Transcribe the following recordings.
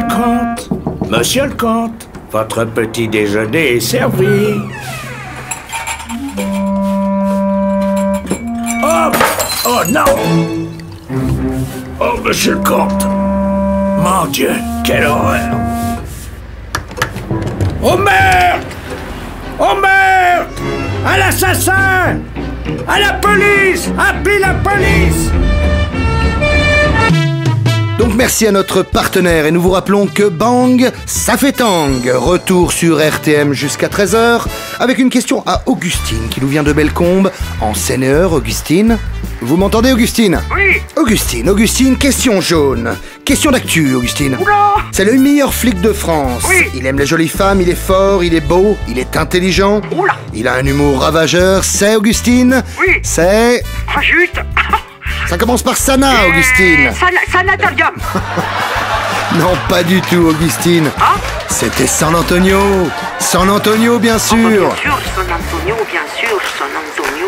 comte. Monsieur le comte, votre petit déjeuner est servi. Oh, oh non! Oh, monsieur le comte. Mon Dieu, quelle horreur! Oh merde! Oh merde! À l'assassin! À la police! Appelez la police! Donc merci à notre partenaire et nous vous rappelons que Bang, ça fait tang. Retour sur RTM jusqu'à 13h avec une question à Augustine qui nous vient de Bellecombe en Seine-et-Eure. Augustine, vous m'entendez Augustine? Oui. Augustine, question jaune. Question d'actu Augustine. Oula. C'est le meilleur flic de France. Oui. Il aime les jolies femmes, il est fort, il est beau, il est intelligent. Oula. Il a un humour ravageur, c'est Augustine? Oui. C'est... Ah, juste. Ça commence par Sana, Augustine. Sanatarium. Non, pas du tout, Augustine. Ah. C'était San Antonio. San Antonio, bien sûr. Bien sûr, San Antonio, bien sûr, San Antonio.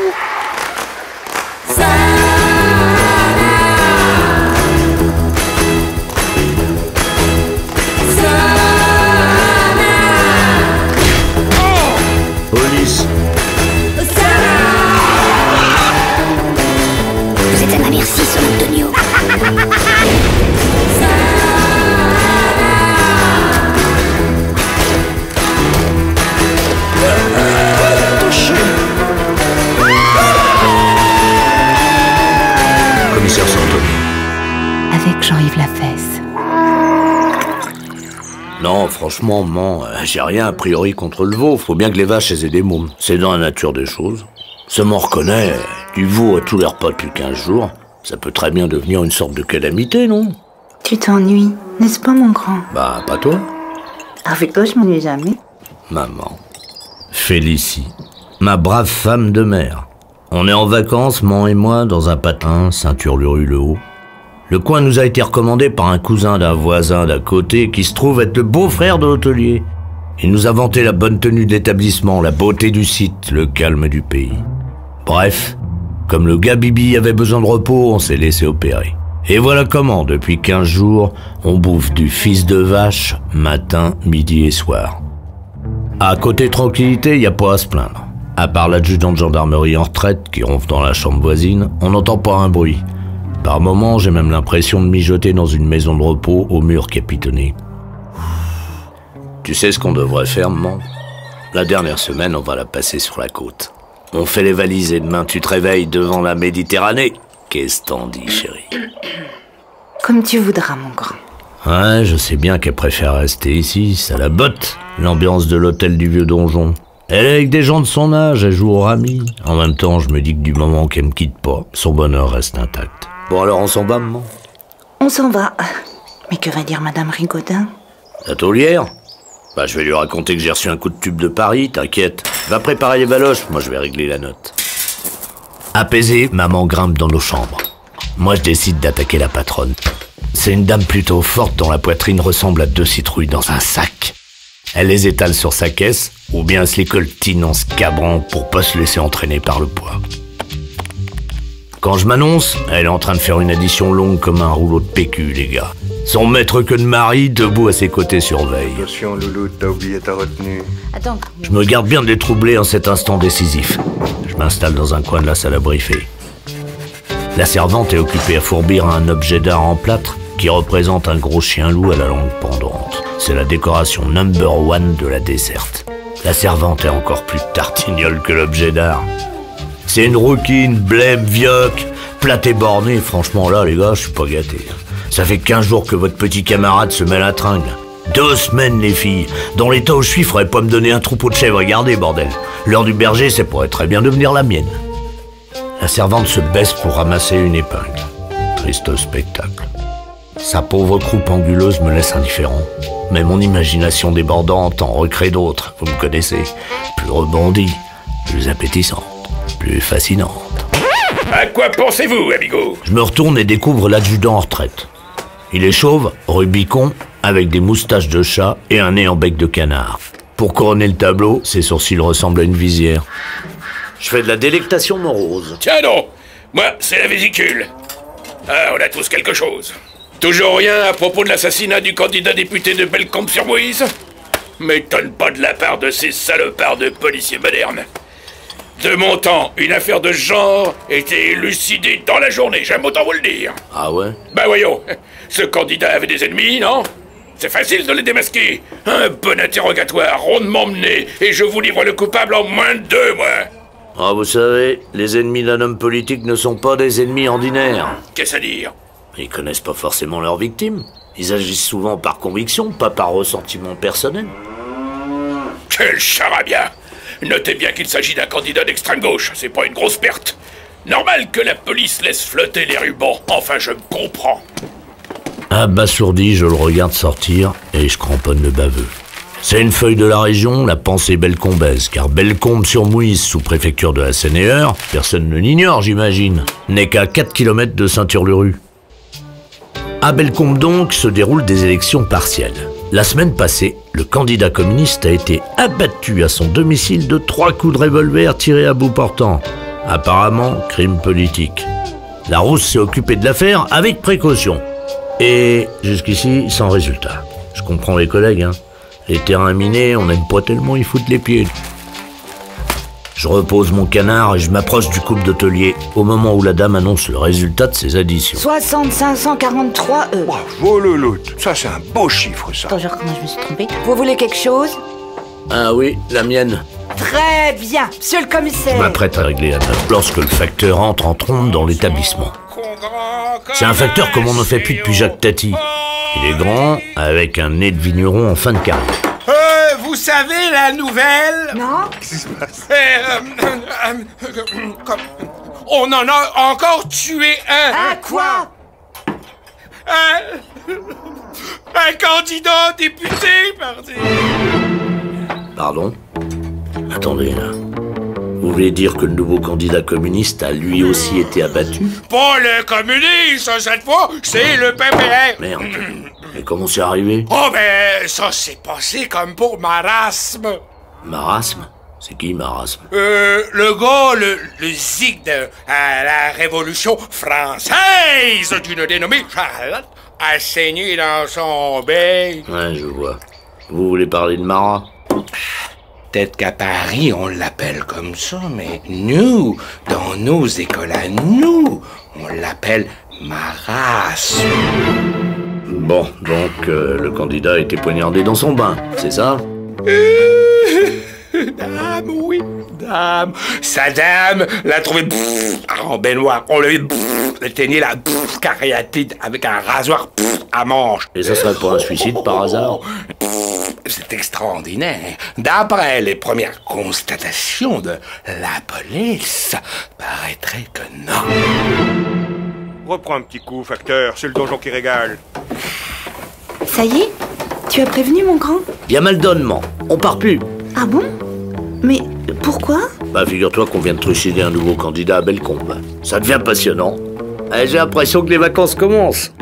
Police. Vous êtes à ma merci, San Antonio. Commissaire Santoni. Avec Jean-Yves Lafesse. Non, franchement, maman, j'ai rien a priori contre le veau. Faut bien que les vaches aient des mômes. C'est dans la nature des choses. Ça m'en reconnaît. Du veau à tous leurs repas depuis 15 jours, ça peut très bien devenir une sorte de calamité, non? Tu t'ennuies, n'est-ce pas, mon grand? Bah, pas toi. Avec toi, je m'ennuie jamais. Maman. Félicie. Ma brave femme de mère. On est en vacances, maman et moi, dans un patin, Saint-Urlu-le-Haut. Le coin nous a été recommandé par un cousin d'un voisin d'à côté qui se trouve être le beau-frère de l'hôtelier. Il nous a vanté la bonne tenue de l'établissement, la beauté du site, le calme du pays. Bref, comme le gars Bibi avait besoin de repos, on s'est laissé opérer. Et voilà comment, depuis 15 jours, on bouffe du fils de vache, matin, midi et soir. À côté tranquillité, y a pas à se plaindre. À part l'adjudant de gendarmerie en retraite qui ronfle dans la chambre voisine, on n'entend pas un bruit. Par moments, j'ai même l'impression de mijoter dans une maison de repos au mur capitonné. Tu sais ce qu'on devrait faire, maman? La dernière semaine, on va la passer sur la côte. On fait les valises et demain tu te réveilles devant la Méditerranée. Qu'est-ce t'en dis, chérie? Comme tu voudras, mon grand. Ouais, je sais bien qu'elle préfère rester ici, ça la botte, l'ambiance de l'hôtel du vieux donjon. Elle est avec des gens de son âge, elle joue au rami. En même temps, je me dis que du moment qu'elle me quitte pas, son bonheur reste intact. Bon alors, on s'en va, maman? On s'en va. Mais que va dire Madame Rigaudin? La taulière? Bah, je vais lui raconter que j'ai reçu un coup de tube de Paris, t'inquiète. Va préparer les valoches, moi je vais régler la note. Apaisée, maman grimpe dans nos chambres. Moi, je décide d'attaquer la patronne. C'est une dame plutôt forte dont la poitrine ressemble à 2 citrouilles dans un sac. Elle les étale sur sa caisse, ou bien se les coltine en se cabrant pour pas se laisser entraîner par le poids. Quand je m'annonce, elle est en train de faire une addition longue comme un rouleau de PQ, les gars. Son maître que de mari, debout à ses côtés, surveille. Attention, Loulou, t'as oublié ta retenue. Attends. Je me garde bien de les troubler en cet instant décisif. Je m'installe dans un coin de la salle à briefer. La servante est occupée à fourbir un objet d'art en plâtre qui représente un gros chien-loup à la langue pendante. C'est la décoration number 1 de la desserte. La servante est encore plus tartignole que l'objet d'art. C'est une rouquine, blême, vioque, plate et bornée. Franchement là, les gars, je suis pas gâté. Ça fait 15 jours que votre petit camarade se met la tringle. 2 semaines, les filles. Dans l'état où je suis, faudrait pas me donner un troupeau de chèvres. Regardez, bordel. L'heure du berger, ça pourrait très bien devenir la mienne. La servante se baisse pour ramasser une épingle. Triste spectacle. Sa pauvre croupe anguleuse me laisse indifférent. Mais mon imagination débordante en recrée d'autres, vous me connaissez. Plus rebondie, plus appétissante, plus fascinante. À quoi pensez-vous, amigo? Je me retourne et découvre l'adjudant en retraite. Il est chauve, rubicon, avec des moustaches de chat et un nez en bec de canard. Pour couronner le tableau, ses sourcils ressemblent à une visière. Je fais de la délectation morose. Tiens non, moi c'est la vésicule. Ah, on a tous quelque chose. Toujours rien à propos de l'assassinat du candidat député de Bellecombe-sur-Moïse? M'étonne pas de la part de ces salopards de policiers modernes. De mon temps, une affaire de ce genre était élucidée dans la journée, j'aime autant vous le dire. Ah ouais? Bah voyons, ce candidat avait des ennemis, non? C'est facile de les démasquer. Un bon interrogatoire, rondement mené, et je vous livre le coupable en moins de 2 mois. Ah, vous savez, les ennemis d'un homme politique ne sont pas des ennemis ordinaires. Qu'est-ce à dire? Ils connaissent pas forcément leurs victimes. Ils agissent souvent par conviction, pas par ressentiment personnel. Quel charabia! Notez bien qu'il s'agit d'un candidat d'extrême gauche, c'est pas une grosse perte. Normal que la police laisse flotter les rubans, enfin je me comprends. Abasourdi, je le regarde sortir et je cramponne le baveux. C'est une feuille de la région, la pensée bellecombaise, car Bellecombe-sur-Moïse, sous-préfecture de la Seine-et-Eure, personne ne l'ignore, j'imagine, n'est qu'à 4 km de Saint-Urluru. À Bellecombe donc se déroulent des élections partielles. La semaine passée, le candidat communiste a été abattu à son domicile de 3 coups de revolver tirés à bout portant. Apparemment, crime politique. La Rousse s'est occupée de l'affaire avec précaution. Et jusqu'ici, sans résultat. Je comprends les collègues, hein. Les terrains minés, on n'aime pas tellement y foutre les pieds. Je repose mon canard et je m'approche du couple d'hôtelier au moment où la dame annonce le résultat de ses additions. 6543 €. Bravo, Louloute. Ça, c'est un beau chiffre, ça. Attends, je recommence, je me suis trompée. Vous voulez quelque chose? Ah oui, la mienne. Très bien, monsieur le commissaire. Je m'apprête à régler à neuf lorsque le facteur entre en trombe dans l'établissement. C'est un facteur comme on ne fait plus depuis Jacques Tati. Il est grand, avec un nez de vigneron en fin de carrière. Vous savez la nouvelle? Non? On en a encore tué un. Ah, quoi? Un candidat député, parti. Pardon? Attendez, là. Vous voulez dire que le nouveau candidat communiste a lui aussi été abattu? Pas le communiste, cette fois, c'est le PPR. Merde. Et comment c'est arrivé? Oh ben, ça s'est passé comme pour Marasme. Marasme? C'est qui Marasme? Le gars, le zig de la Révolution française d'une dénommée Charlotte a saigné dans son bec. Ouais, je vois. Vous voulez parler de Marat? Peut-être qu'à Paris, on l'appelle comme ça, mais nous, dans nos écoles à nous, on l'appelle marasme. Bon, donc le candidat a été poignardé dans son bain, c'est ça? Dame, oui, dame. Sa dame l'a trouvé en baignoire. On l'a éteigné la cariatide avec un rasoir à manche. Et ça serait pas un suicide par hasard? C'est extraordinaire. D'après les premières constatations de la police, paraîtrait que non. Reprends un petit coup, facteur. C'est le donjon qui régale. Ça y est? Tu as prévenu mon grand? Y a Maldonnement, on part plus. Ah bon? Mais pourquoi? Bah figure-toi qu'on vient de trucider un nouveau candidat à Bellecombe. Ça devient passionnant. J'ai l'impression que les vacances commencent.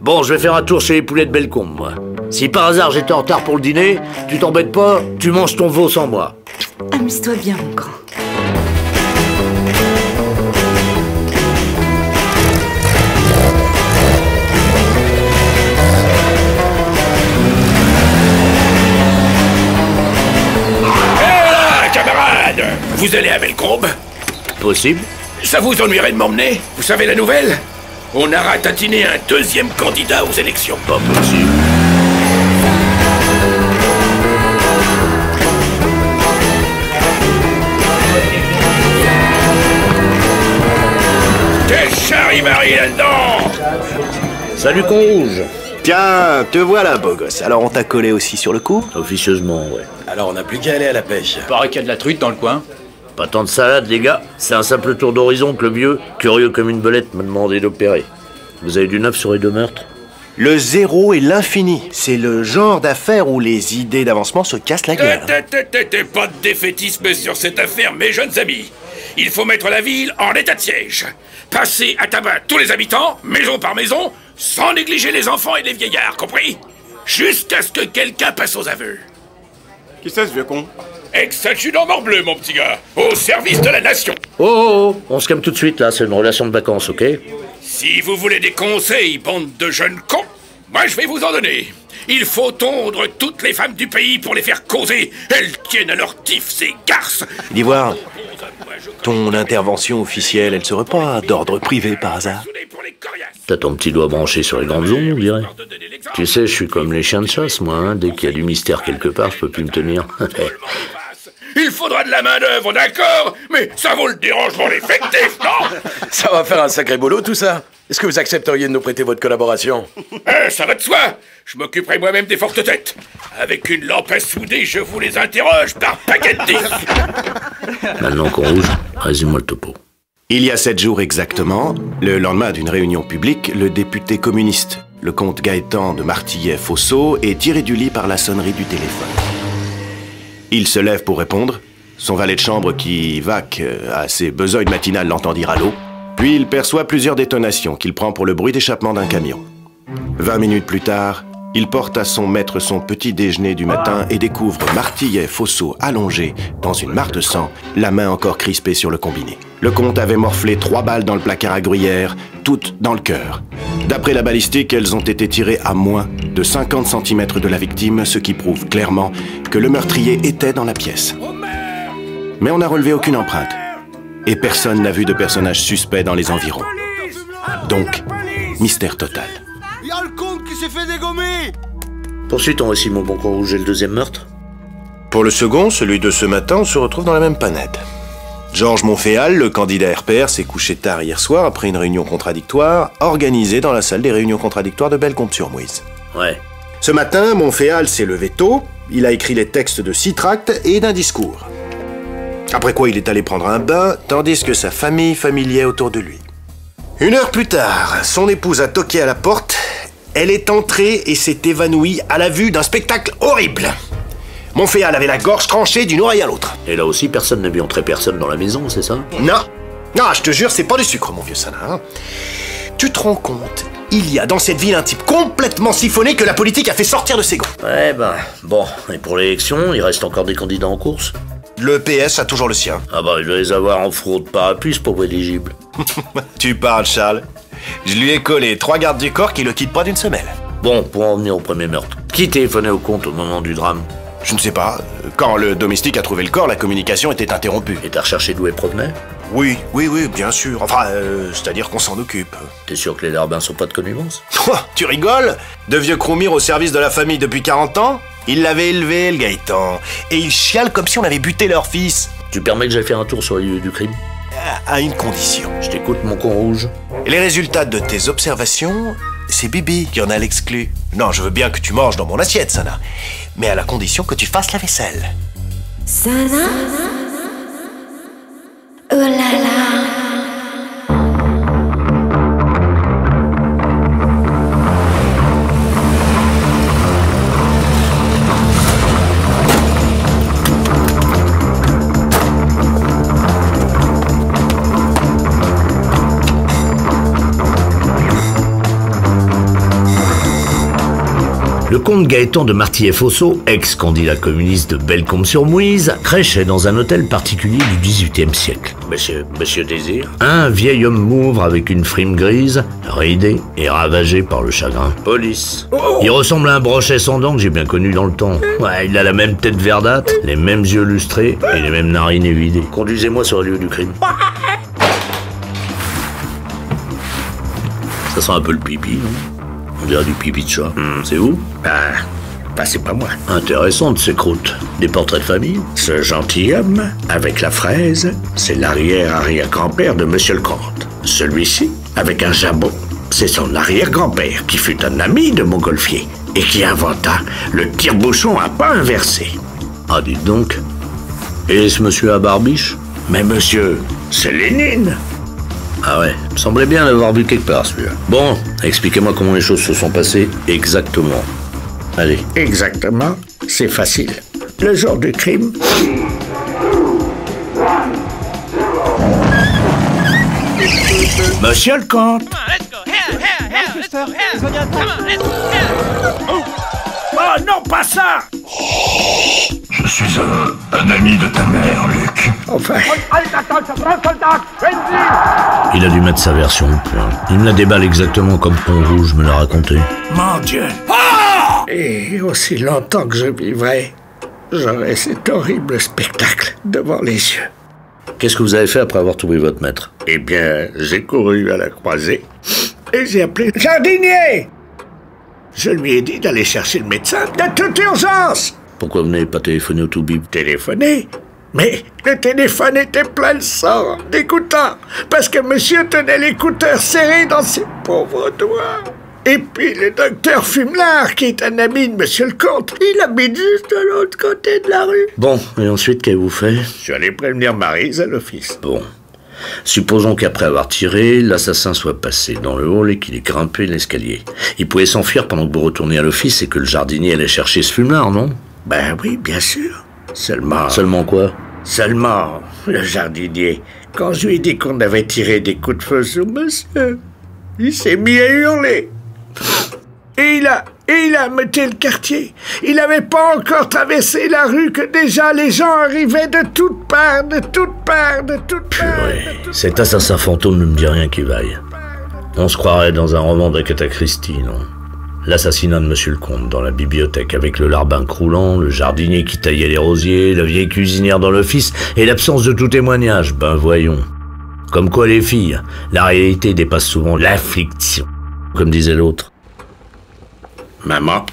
Bon, je vais faire un tour chez les poulets de Bellecombe, moi. Si par hasard j'étais en retard pour le dîner, tu t'embêtes pas, tu manges ton veau sans moi. Amuse-toi bien, mon grand. Hé là, camarade! Vous allez à Bellecombe? Possible? Ça vous ennuierait de m'emmener? Vous savez la nouvelle? On a ratatiné un 2e candidat aux élections. Pas possible. Charimarie là-dedans! Salut con rouge. Tiens, te voilà, beau gosse. Alors on t'a collé aussi sur le coup? Officieusement, ouais. Alors on n'a plus qu'à aller à la pêche. Paraît qu'il y a de la truite dans le coin. Pas tant de salade, les gars. C'est un simple tour d'horizon que le vieux, curieux comme une belette, m'a demandé d'opérer. Vous avez du neuf sur les 2 meurtres? Le zéro et l'infini. C'est le genre d'affaire où les idées d'avancement se cassent la gueule. Pas de défaitisme sur cette affaire, mes jeunes amis. Il faut mettre la ville en état de siège. Passer à tabac tous les habitants, maison par maison, sans négliger les enfants et les vieillards, compris? Jusqu'à ce que quelqu'un passe aux aveux. Qui c'est ce vieux con? Ex-adjudant morbleu, mon petit gars. Au service de la nation. Oh, on se calme tout de suite, là. C'est une relation de vacances, ok? Si vous voulez des conseils, bande de jeunes cons, Moi, je vais vous en donner. Il faut tondre toutes les femmes du pays pour les faire causer. Elles tiennent à leur tif, ces garces. D'Ivoire, ton intervention officielle, elle serait pas d'ordre privé par hasard? T'as ton petit doigt branché sur les grandes ondes, on dirait. Tu sais, je suis comme les chiens de chasse, moi. Hein. Dès qu'il y a du mystère quelque part, je peux plus me tenir. Il faudra de la main-d'œuvre, d'accord? Mais ça vaut le dérangement l'effectif, non? Ça va faire un sacré boulot, tout ça. Est-ce que vous accepteriez de nous prêter votre collaboration? Ça va de soi. Je m'occuperai moi-même des fortes têtes. Avec une lampe à souder, je vous les interroge par paquet de 10. Maintenant qu'on rouge, résume-moi le topo. Il y a 7 jours exactement, le lendemain d'une réunion publique, le député communiste, le comte Gaëtan de Martillet-Fossaux, est tiré du lit par la sonnerie du téléphone. Il se lève pour répondre. Son valet de chambre qui vaque à ses besognes matinales l'entend dire allô. Puis il perçoit plusieurs détonations qu'il prend pour le bruit d'échappement d'un camion. 20 minutes plus tard, il porte à son maître son petit déjeuner du matin et découvre Martillet-Fossaux allongé dans une mare de sang, la main encore crispée sur le combiné. Le comte avait morflé 3 balles dans le placard à gruyère, toutes dans le cœur. D'après la balistique, elles ont été tirées à moins de 50 cm de la victime, ce qui prouve clairement que le meurtrier était dans la pièce. Mais on n'a relevé aucune empreinte. Et personne n'a vu de personnage suspect dans les environs. Donc, mystère total. Il y a le comte qui s'est fait dégommer! Poursuis ton récit, mon bon con rouge, et le deuxième meurtre? Pour le second, celui de ce matin, on se retrouve dans la même panette. Georges Monféal, le candidat RPR, s'est couché tard hier soir après une réunion contradictoire organisée dans la salle des réunions contradictoires de Bellecombe-sur-Mouise. Ouais. Ce matin, Monféal s'est levé tôt, il a écrit les textes de 6 tracts et d'un discours. Après quoi, il est allé prendre un bain, tandis que sa famille familiait autour de lui. 1 heure plus tard, son épouse a toqué à la porte, elle est entrée et s'est évanouie à la vue d'un spectacle horrible. Monféal avait la gorge tranchée d'une oreille à l'autre. Et là aussi, personne n'a vu entrer personne dans la maison, c'est ça? Non. Non, je te jure, c'est pas du sucre, mon vieux Sana. Hein. Tu te rends compte, il y a dans cette ville un type complètement siphonné que la politique a fait sortir de ses gonds. Ouais, ben, bon. Et pour l'élection, il reste encore des candidats en course? Le PS a toujours le sien. Ah bah, il doit les avoir en fraude parapluie, ce pauvre éligible. Tu parles, Charles. Je lui ai collé 3 gardes du corps qui le quittent pas d'une semelle. Bon, pour en venir au premier meurtre. Qui téléphonait au compte au moment du drame? Je ne sais pas. Quand le domestique a trouvé le corps, la communication était interrompue. Et t'as recherché d'où elle provenait? Oui, bien sûr. Enfin, c'est-à-dire qu'on s'en occupe. T'es sûr que les larbins sont pas de connivence? Tu rigoles? De vieux Croumir au service de la famille depuis 40 ans? Il l'avait élevé, le Gaëtan. Et il chiale comme si on avait buté leur fils. Tu permets que j'aille faire un tour sur les lieux du crime? À une condition. Je t'écoute, mon con rouge. Les résultats de tes observations, c'est Bibi qui en a l'exclu. Non, je veux bien que tu manges dans mon assiette, Sana. Mais à la condition que tu fasses la vaisselle. Sana? Oh là là! Le comte Gaëtan de Martillet-Fossaux, ex-candidat communiste de Bellecombe-sur-Mouise, crêchait dans un hôtel particulier du XVIIIe siècle. Monsieur Désir? Un vieil homme mauvre avec une frime grise, ridé et ravagé par le chagrin. Police. Il ressemble à un brochet sans dents que j'ai bien connu dans le temps. Ouais, il a la même tête verdâtre, les mêmes yeux lustrés et les mêmes narines évidées. Conduisez-moi sur le lieu du crime. Ça sent un peu le pipi, non? On dirait du pipi de chat. C'est où? Bah, c'est pas moi. Intéressant de ces croûtes. Des portraits de famille? Ce gentilhomme, avec la fraise, c'est l'arrière-arrière-grand-père de Monsieur le Comte. Celui-ci, avec un jabot, c'est son arrière-grand-père, qui fut un ami de Montgolfier, et qui inventa le tire-bouchon à pas inversé. Ah, dites donc. Et ce monsieur à barbiche? Mais monsieur, c'est Lénine! Ah ouais, me semblait bien l'avoir vu quelque part, celui-là. Bon, expliquez-moi comment les choses se sont passées exactement. Allez. Exactement, c'est facile. Le jour du crime... Monsieur le comte! Oh non, pas ça! Je suis un ami de ta mère, Luc. Enfin... Il a dû mettre sa version. Il me la déballe exactement comme Pont Rouge me l'a raconté. Mon Dieu! Ah! Et aussi longtemps que je vivrai, j'aurai cet horrible spectacle devant les yeux. Qu'est-ce que vous avez fait après avoir trouvé votre maître? Eh bien, j'ai couru à la croisée et j'ai appelé le jardinier. Je lui ai dit d'aller chercher le médecin de toute urgence. Pourquoi vous n'avez pas téléphoné au Toubib? Téléphoné? Mais le téléphone était plein de sang, d'écouteurs, parce que monsieur tenait l'écouteur serré dans ses pauvres doigts. Et puis le docteur Fumelard, qui est un ami de monsieur le comte, il habite juste de l'autre côté de la rue. Bon, et ensuite, qu'avez-vous fait? Je suis allé prévenir Maryse à l'office. Bon. Supposons qu'après avoir tiré, l'assassin soit passé dans le hall et qu'il ait grimpé l'escalier. Il pouvait s'enfuir pendant que vous retourniez à l'office et que le jardinier allait chercher ce Fumelard, non? Ben oui, bien sûr. Seulement... Seulement quoi? Seulement, le jardinier, quand je lui ai dit qu'on avait tiré des coups de feu sur monsieur, il s'est mis à hurler. Et il a ameuté le quartier. Il n'avait pas encore traversé la rue que déjà les gens arrivaient de toutes parts, de toutes parts, de toutes parts. Cet assassin fantôme ne me dit rien qui vaille. On se croirait dans un roman d'Agatha Christie, non? L'assassinat de monsieur le comte dans la bibliothèque avec le larbin croulant, le jardinier qui taillait les rosiers, la vieille cuisinière dans l'office et l'absence de tout témoignage. Ben voyons. Comme quoi les filles, la réalité dépasse souvent la fiction, comme disait l'autre. Maman,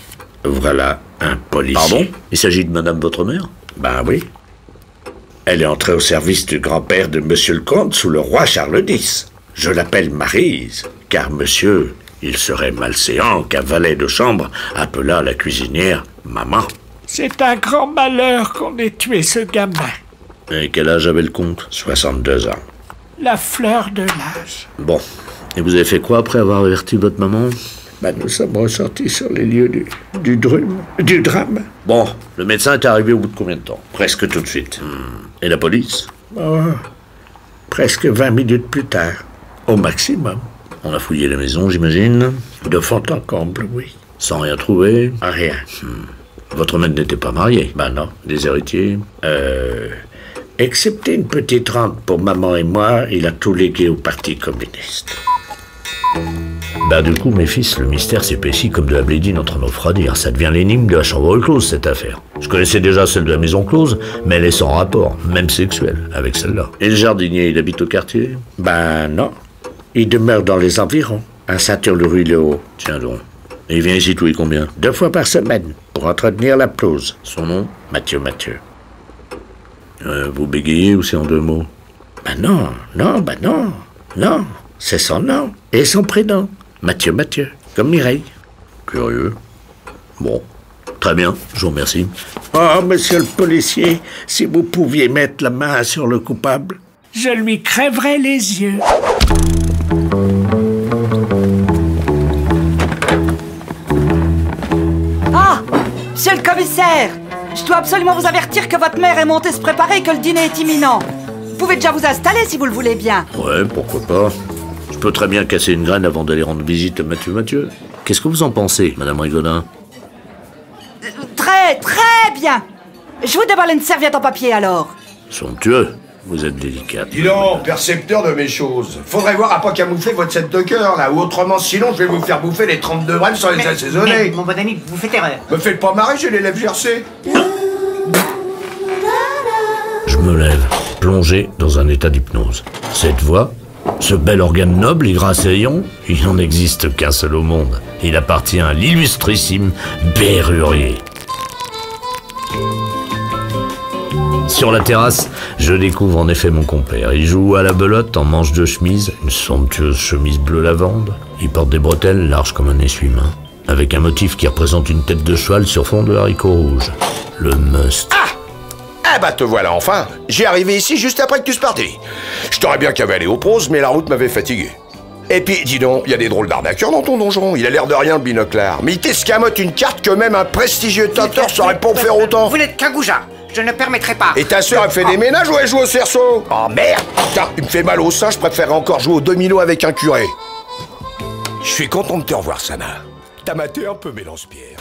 voilà un policier. Pardon? Il s'agit de madame votre mère? Ben oui. Elle est entrée au service du grand-père de monsieur le comte sous le roi Charles X. Je l'appelle Maryse, car monsieur, il serait malséant qu'un valet de chambre appelât la cuisinière maman. C'est un grand malheur qu'on ait tué ce gamin. Et quel âge avait le comte? 62 ans. La fleur de l'âge. Bon. Et vous avez fait quoi après avoir averti votre maman? Ben, nous sommes ressortis sur les lieux du drame. Bon, le médecin est arrivé au bout de combien de temps? Presque tout de suite. Et la police? Oh, presque 20 minutes plus tard, au maximum. On a fouillé la maison, j'imagine? De fond en comble, oui. Sans rien trouver? Rien. Votre maître n'était pas marié? Ben non. Des héritiers? Excepté une petite rente pour maman et moi, il a tout légué au Parti communiste. Bah du coup, mes fils, le mystère s'épaissit comme de la blédine entre nos fradières. Ça devient l'énigme de la chambre close, cette affaire. Je connaissais déjà celle de la maison close, mais elle est sans rapport, même sexuel, avec celle-là. Et le jardinier, il habite au quartier? Ben non. Il demeure dans les environs, à Saint-Urle-le-Haut. Tiens donc. Et il vient ici tous les combien? 2 fois par semaine, pour entretenir la pelouse. Son nom? Mathieu. Vous bégayez ou c'est en 2 mots? Ben non. Non, c'est son nom et son prénom. Mathieu, comme Mireille. Curieux. Bon, très bien, je vous remercie. Oh, monsieur le policier, si vous pouviez mettre la main sur le coupable, je lui crèverais les yeux. Ah, monsieur le commissaire, je dois absolument vous avertir que votre mère est montée se préparer et que le dîner est imminent. Vous pouvez déjà vous installer si vous le voulez bien. Ouais, pourquoi pas. Je peux très bien casser une graine avant d'aller rendre visite à Mathieu. Qu'est-ce que vous en pensez, madame Rigaudin? Très bien. Je vous déballe une serviette en papier alors. Somptueux, vous êtes délicate. Dis donc, percepteur de mes choses. Faudrait voir à pas camoufler votre set de cœur, là, ou autrement, sinon je vais vous faire bouffer les 32 grammes sans les assaisonner. Mais, mon bon ami, vous faites erreur. Me faites pas marrer, j'ai les lèvres gercées. Je me lève, plongé dans un état d'hypnose. Cette voix, ce bel organe noble et grasseillant, il n'en existe qu'un seul au monde. Il appartient à l'illustrissime Bérurier. Sur la terrasse, je découvre en effet mon compère. Il joue à la belote en manche de chemise, une somptueuse chemise bleu lavande. Il porte des bretelles larges comme un essuie-main, avec un motif qui représente une tête de cheval sur fond de haricots rouges. Le must. Ah bah te voilà enfin. J'ai arrivé ici juste après que tu sois parti. Je t'aurais bien cavalé aux proses, mais la route m'avait fatigué. Et puis, dis donc, il y a des drôles d'arnaqueurs dans ton donjon. Il a l'air de rien, le binoclard. Mais il t'escamote une carte que même un prestigieux tenteur saurait pas faire autant. Vous n'êtes qu'un goujat. Je ne permettrai pas. Et ta sœur, elle fait des ménages ou elle joue au cerceau? Oh merde! Putain, il me fait mal au sein, je préfère encore jouer au domino avec un curé. Je suis content de te revoir, Sana. T'as maté un peu mes lance-pierres.